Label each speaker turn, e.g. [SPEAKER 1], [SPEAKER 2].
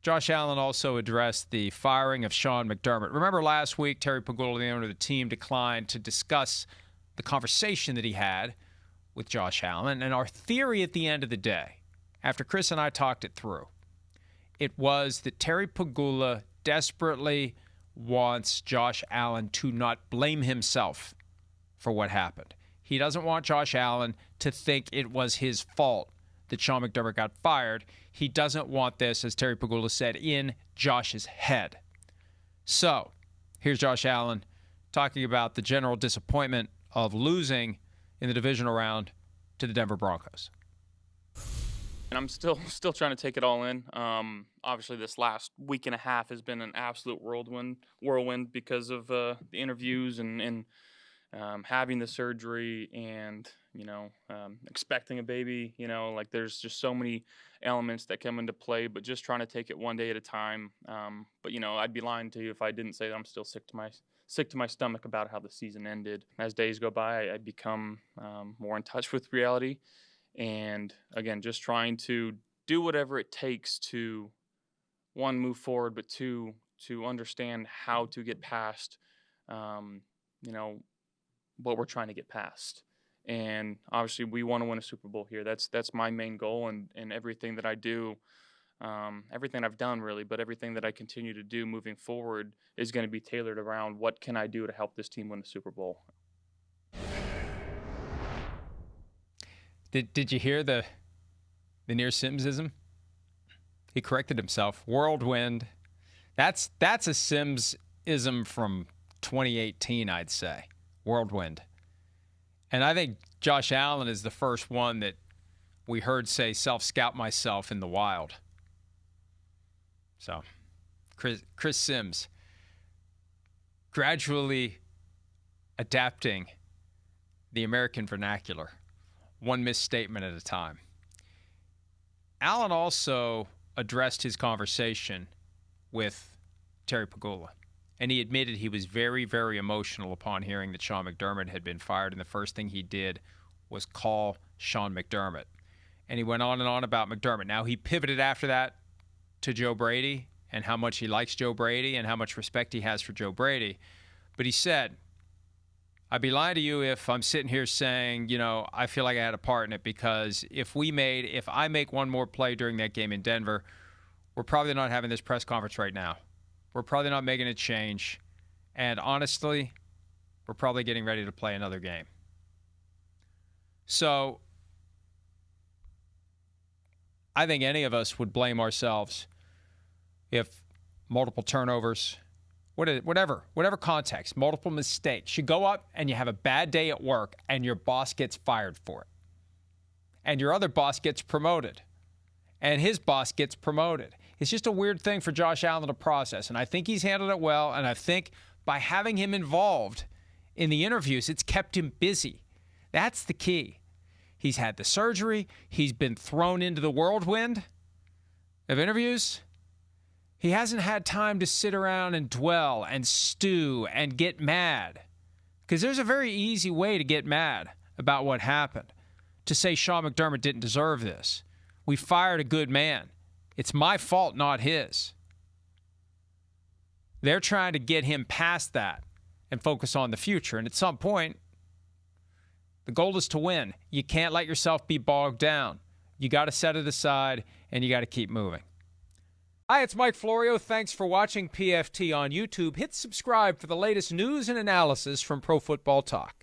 [SPEAKER 1] Josh Allen also addressed the firing of Sean McDermott. Remember last week, Terry Pegula, the owner of the team, declined to discuss the conversation that he had with Josh Allen. And our theory at the end of the day, after Chris and I talked it through, it was that Terry Pegula desperately wants Josh Allen to not blame himself for what happened. He doesn't want Josh Allen to think it was his fault that Sean McDermott got fired. He doesn't want this, as Terry Pegula said, in Josh's head. So, here's Josh Allen talking about the general disappointment of losing in the divisional round to the Denver Broncos.
[SPEAKER 2] And I'm still trying to take it all in. Obviously, this last week and a half has been an absolute whirlwind because of the interviews and having the surgery and, expecting a baby. Like there's just so many elements that come into play, but just trying to take it one day at a time. But I'd be lying to you if I didn't say that I'm still sick to my stomach about how the season ended. As days go by, I become more in touch with reality. And again, just trying to do whatever it takes to, one, move forward, but two, to understand how to get past, what we're trying to get past. And obviously we want to win a Super Bowl here. That's my main goal, and everything that I do, everything I've done really, but everything that I continue to do moving forward is going to be tailored around what can I do to help this team win the Super Bowl.
[SPEAKER 1] Did you hear the near Simsism? He corrected himself. Whirlwind. That's a Sims-ism from 2018, I'd say. Whirlwind. And I think Josh Allen is the first one that we heard say self-scout myself in the wild. So, Chris Sims gradually adapting the American vernacular, one misstatement at a time. Allen also addressed his conversation with Terry Pegula, and he admitted he was very, very emotional upon hearing that Sean McDermott had been fired, and the first thing he did was call Sean McDermott. And he went on and on about McDermott. Now, he pivoted after that to Joe Brady and how much he likes Joe Brady and how much respect he has for Joe Brady. But he said, I'd be lying to you if I'm sitting here saying, I feel like I had a part in it, because if I make one more play during that game in Denver, we're probably not having this press conference right now. We're probably not making a change. And honestly, we're probably getting ready to play another game. So I think any of us would blame ourselves if multiple turnovers, whatever context, multiple mistakes. You go up and you have a bad day at work and your boss gets fired for it. And your other boss gets promoted. And his boss gets promoted. It's just a weird thing for Josh Allen to process. And I think he's handled it well. And I think by having him involved in the interviews, it's kept him busy. That's the key. He's had the surgery. He's been thrown into the whirlwind of interviews. He hasn't had time to sit around and dwell and stew and get mad. Because there's a very easy way to get mad about what happened. To say Sean McDermott didn't deserve this. We fired a good man. It's my fault, not his. They're trying to get him past that and focus on the future. And at some point, the goal is to win. You can't let yourself be bogged down. You got to set it aside, and you got to keep moving. Hi, it's Mike Florio. Thanks for watching PFT on YouTube. Hit subscribe for the latest news and analysis from Pro Football Talk.